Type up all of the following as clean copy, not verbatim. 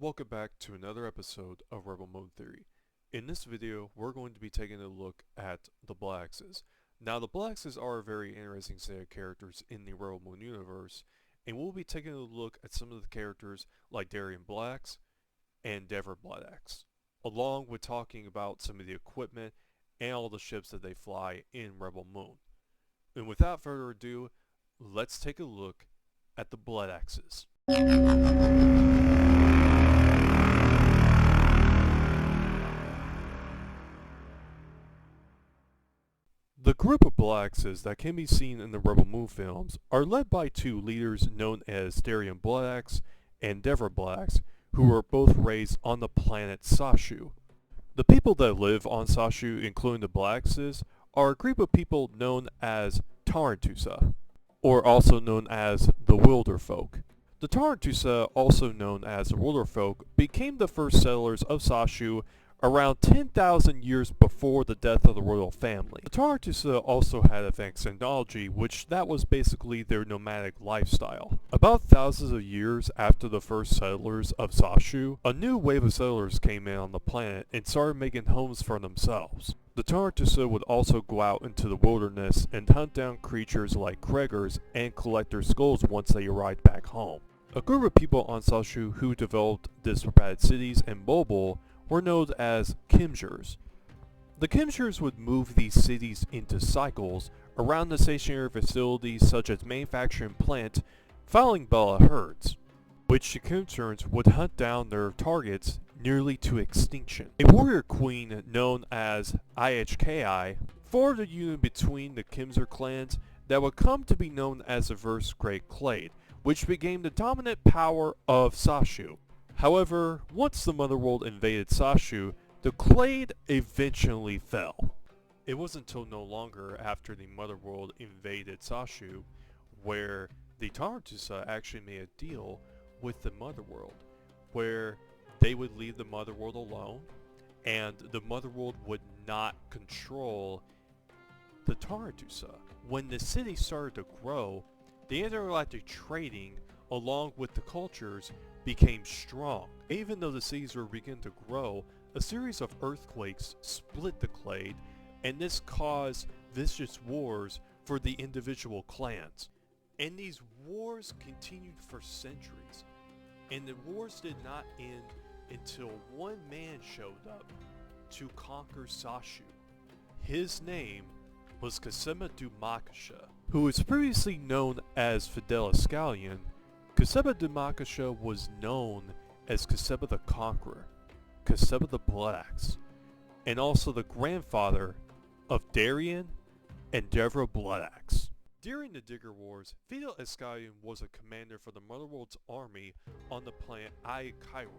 Welcome back to another episode of RebelMoon Theory. In this video, we're going to be taking a look at the Bloodaxes. Now, the Bloodaxes are a very interesting set of characters in the RebelMoon universe, and we'll be taking a look at some of the characters like Darien Bloodaxe and Dever Bloodaxe, along with talking about some of the equipment and all the ships that they fly in RebelMoon. And without further ado, let's take a look at the Bloodaxes. The group of Bloodaxes that can be seen in the RebelMoon films are led by two leaders known as Darien Bloodaxe and Dever Bloodaxe, who were both raised on the planet Sashu. The people that live on Sashu, including the Bloodaxes, are a group of people known as Tarantusa, or also known as the Wilderfolk. The Tarantusa, also known as the Wilderfolk, became the first settlers of Sashu around 10,000 years before the death of the royal family. The Tarantusa also had advanced technology, which that was basically their nomadic lifestyle. About thousands of years after the first settlers of Sashu, a new wave of settlers came in on the planet and started making homes for themselves. The Tarantusa would also go out into the wilderness and hunt down creatures like Kregers and collect their skulls once they arrived back home. A group of people on Sashu who developed disparate cities and mobile were known as Kimshers. The Kimshers would move these cities into cycles around the stationary facilities such as manufacturing plant, following Bella herds, which the Kimshers would hunt down their targets nearly to extinction. A warrior queen known as IHKI formed a union between the Kimser clans that would come to be known as the First Great Clade, which became the dominant power of Sashu. However, once the Motherworld invaded Sashu, the Clade eventually fell. It wasn't until no longer after the Motherworld invaded Sashu where the Tarantusa actually made a deal with the Motherworld, where they would leave the Motherworld alone, and the Motherworld would not control the Tarantusa. When the city started to grow, the intergalactic trading, along with the cultures, became strong. Even though the cities were beginning to grow, a series of earthquakes split the Clade, and this caused vicious wars for the individual clans. And these wars continued for centuries, and the wars did not end until one man showed up to conquer Sashu. His name was Kasema Dumakasha, who was previously known as Fidel Escallion. Kaseba Dumakasha was known as Kaseba the Conqueror, Kaseba the Bloodaxe, and also the grandfather of Darien and Dever Bloodaxe. During the Digger Wars, Fidel Escallion was a commander for the Motherworld's army on the planet Cairo,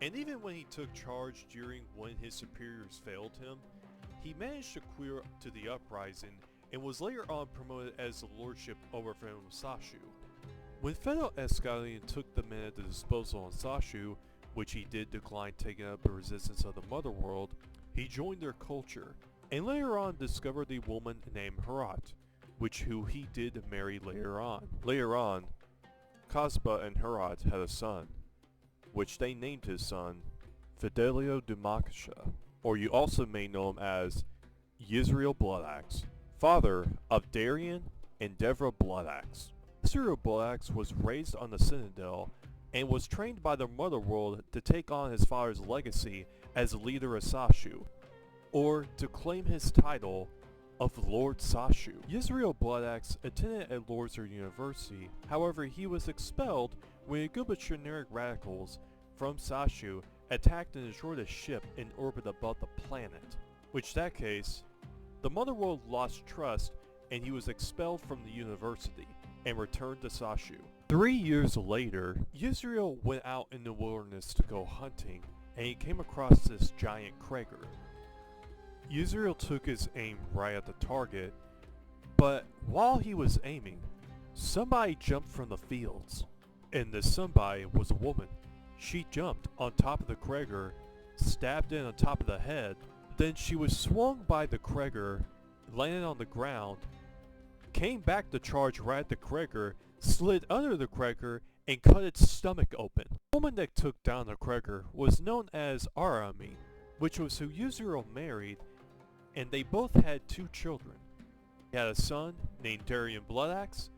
and even when he took charge during when his superiors failed him, he managed to clear to the uprising and was later on promoted as the lordship over from Sashu. When Fidel Escallion took the men at the disposal on Sashu, which he did decline taking up the resistance of the Motherworld, he joined their culture, and later on discovered a woman named Herat, who he did marry later on. Later on, Kasba and Herat had a son, which they named his son Fidelio Dumakasha, or you also may know him as Yisrael Bloodaxe, father of Darien and Devra Bloodaxe. Yisrael Bloodaxe was raised on the Citadel and was trained by the Motherworld to take on his father's legacy as leader of Sashu, or to claim his title of Lord Sashu. Yisrael Bloodaxe attended at Lorzer University, however he was expelled when a group of generic radicals from Sashu attacked and destroyed a ship in orbit above the planet, which that case, the Motherworld lost trust and he was expelled from the university and returned to Sashu. 3 years later, Yisrael went out in the wilderness to go hunting, and he came across this giant Kreger. Yisrael took his aim right at the target, but while he was aiming, somebody jumped from the fields, and this somebody was a woman. She jumped on top of the Kreger, stabbed in on top of the head, then she was swung by the Kreger, landed on the ground, came back to charge right at the Kreger, slid under the Kreger, and cut its stomach open. The woman that took down the Kreger was known as Arami, which was who Yuzuru married, and they both had 2 children. He had a son named Darien Bloodaxe,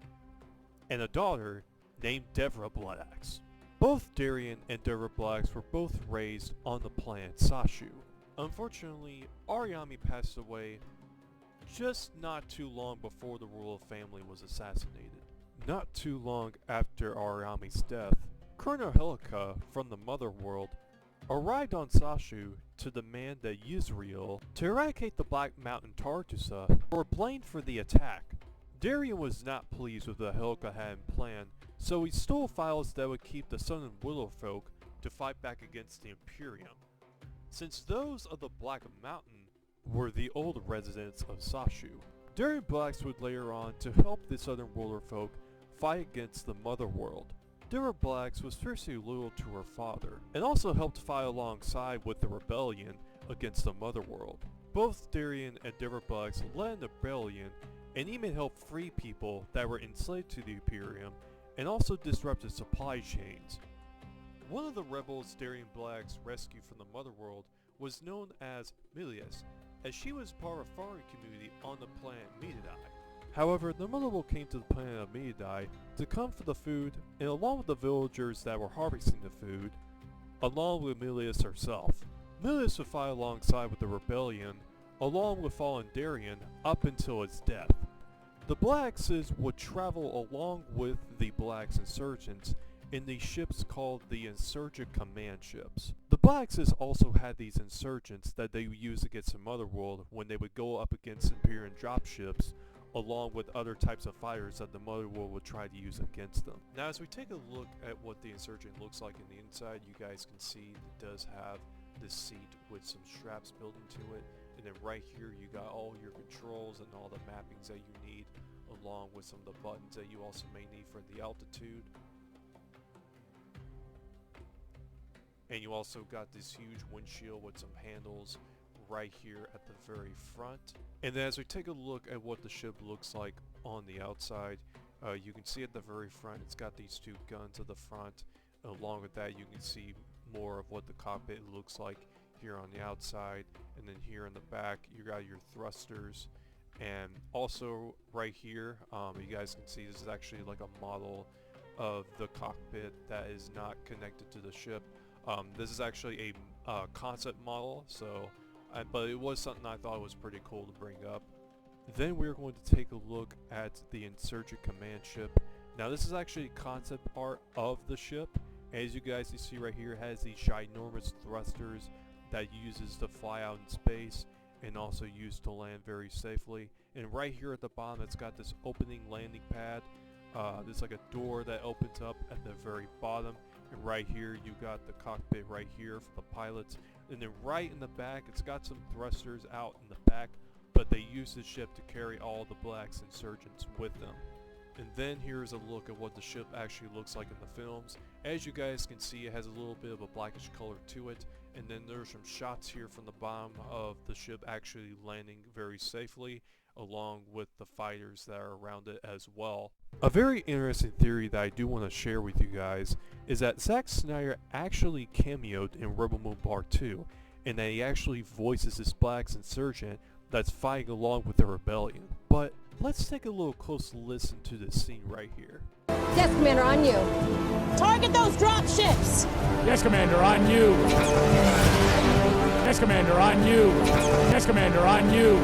and a daughter named Devra Bloodaxe. Both Darien and Devra Bloodaxe were both raised on the planet Sashu. Unfortunately, Ariami passed away just not too long before the royal family was assassinated. Not too long after Ariami's death, Colonel Helica from the Mother World arrived on Sashu to demand that Yuzuriel to eradicate the Black Mountain Tartusa were blamed for the attack. Darien was not pleased with what Helica had in plan, so he stole files that would keep the Southern Willowfolk to fight back against the Imperium. Since those of the Black Mountain were the old residents of Sashu, Darien Bloodaxe would later on to help the Southern Willowfolk fight against the Mother World. Devra Bloodaxe was fiercely loyal to her father, and also helped fight alongside with the rebellion against the Mother World. Both Darien and Devra Bloodaxe led an rebellion and even helped free people that were enslaved to the Imperium, and also disrupted supply chains. One of the rebels Darien Bloodaxe rescued from the Mother World was known as Milius, as she was part of a farming community on the planet Medidai. However, the Mother World came to the planet of Medidai to come for the food, and along with the villagers that were harvesting the food, along with Milius herself. Milius would fight alongside with the rebellion, along with fallen Darien, up until its death. The Bloodaxes would travel along with the Bloodaxe insurgents in these ships called the Insurgent Command Ships. The Bloodaxes also had these insurgents that they would use against the Mother World when they would go up against Imperial dropships, along with other types of fighters that the Mother World would try to use against them. Now as we take a look at what the Insurgent looks like in the inside, you guys can see it does have this seat with some straps built into it. And then right here you got all your controls and all the mappings that you need, along with some of the buttons that you also may need for the altitude. And you also got this huge windshield with some handles right here at the very front. And then as we take a look at what the ship looks like on the outside, you can see at the very front it's got these 2 guns at the front. Along with that, you can see more of what the cockpit looks like here on the outside, and then here in the back you got your thrusters. And also right here, you guys can see this is actually like a model of the cockpit that is not connected to the ship. This is actually a concept model, so but it was something I thought was pretty cool to bring up. Then we're going to take a look at the Insurgent Command Ship. Now this is actually concept art of the ship. As you guys can see right here, it has these ginormous thrusters that uses to fly out in space and also used to land very safely. And right here at the bottom, it's got this opening landing pad. There's like a door that opens up at the very bottom. And right here, you got the cockpit right here for the pilots. And then right in the back, it's got some thrusters out in the back, but they use the ship to carry all the Bloodaxe insurgents with them. And then here's a look at what the ship actually looks like in the films. As you guys can see, it has a little bit of a blackish color to it. And then there's some shots here from the bottom of the ship actually landing very safely, along with the fighters that are around it as well. A very interesting theory that I do want to share with you guys is that Zack Snyder actually cameoed in RebelMoon Part 2, and that he actually voices this Bloodaxe insurgent that's fighting along with the rebellion. But let's take a little close listen to this scene right here. Yes, Commander, on you. Target those drop ships! Yes, Commander, on you. Yes, Commander, on you. Yes, Commander, on you.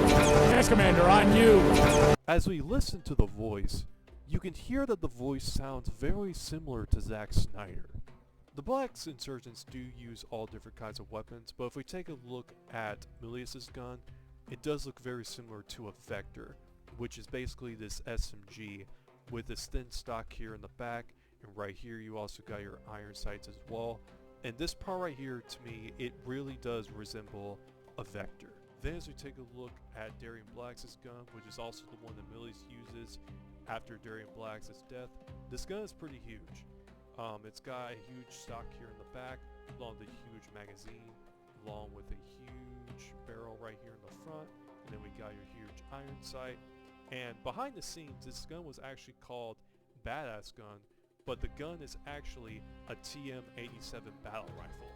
Yes, Commander, on you. As we listen to the voice, you can hear that the voice sounds very similar to Zack Snyder. The Bloodaxe insurgents do use all different kinds of weapons, but if we take a look at Milius's gun, it does look very similar to a Vector, which is basically this SMG with this thin stock here in the back, and right here you also got your iron sights as well. And this part right here, to me, it really does resemble a Vector. Then as we take a look at Darien Bloodaxe's gun, which is also the one that Milius uses after Darien Bloodaxe's death, this gun is pretty huge. It's got a huge stock here in the back, along with a huge magazine, along with a huge barrel right here in the front, and then we got your huge iron sight. And behind the scenes, this gun was actually called Badass Gun, but the gun is actually a TM-87 battle rifle.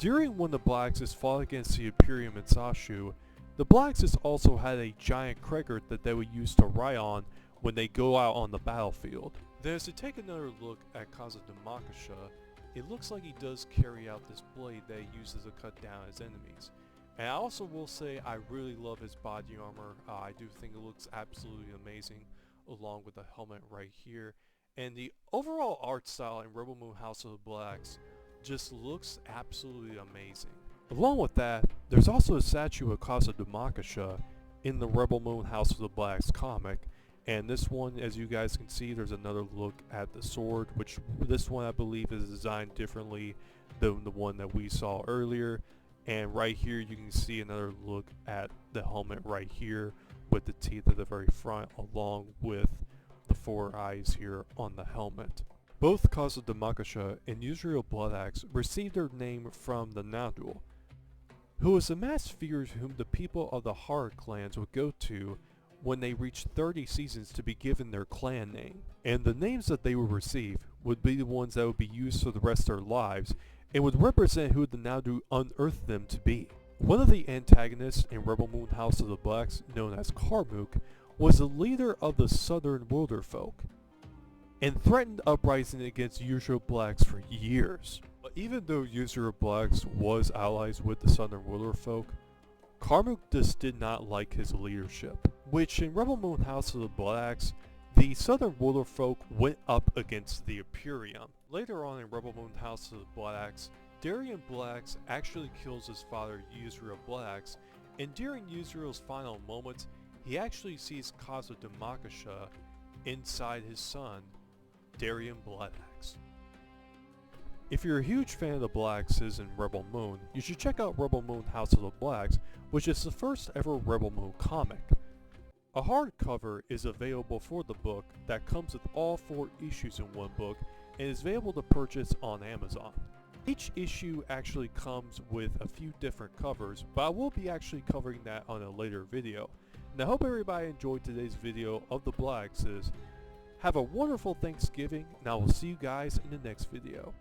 During when the Bloodaxes fought against the Imperium in Sashu, the Bloodaxes also had a giant Krieger that they would use to ride on when they go out on the battlefield. Then as we take another look at Kazudamakasha, it looks like he does carry out this blade that he uses to cut down his enemies. And I also will say I really love his body armor. I do think it looks absolutely amazing, along with the helmet right here. And the overall art style in RebelMoon House of the Bloodaxe just looks absolutely amazing. Along with that, there's also a statue of Kazudamakasha in the RebelMoon House of the Bloodaxe comic. And this one, as you guys can see, there's another look at the sword, which this one I believe is designed differently than the one that we saw earlier. And right here you can see another look at the helmet right here with the teeth at the very front, along with the 4 eyes here on the helmet. Both Kazudamakasha and Yuzuriel Bloodaxe received their name from the Nadu, who was the masked figures whom the people of the Hara clans would go to when they reached 30 seasons to be given their clan name. And the names that they would receive would be the ones that would be used for the rest of their lives and would represent who the Nadu unearthed them to be. One of the antagonists in RebelMoon House of the Bloodaxe, known as Karmuk, was the leader of the Southern Wilderfolk, and threatened uprising against Yuzuriel Bloodaxe for years. But even though Yuzuriel Bloodaxe was allies with the Southern Wilderfolk, Karmuk just did not like his leadership, which in RebelMoon House of the Bloodaxe, the Southern Wilderfolk went up against the Imperium. Later on in RebelMoon House of the Bloodaxe, Darien Bloodaxe actually kills his father Yuzuriel Bloodaxe, and during Yuzuriel's final moments, he actually sees Kazudamakasha inside his son, Darien Bloodaxe. If you're a huge fan of the Bloodaxes in RebelMoon, you should check out RebelMoon House of the Bloodaxe, which is the first ever RebelMoon comic. A hardcover is available for the book that comes with all 4 issues in one book and is available to purchase on Amazon. Each issue actually comes with a few different covers, but I will be actually covering that on a later video. And I hope everybody enjoyed today's video of the Bloodaxes. Have a wonderful Thanksgiving, and I will see you guys in the next video.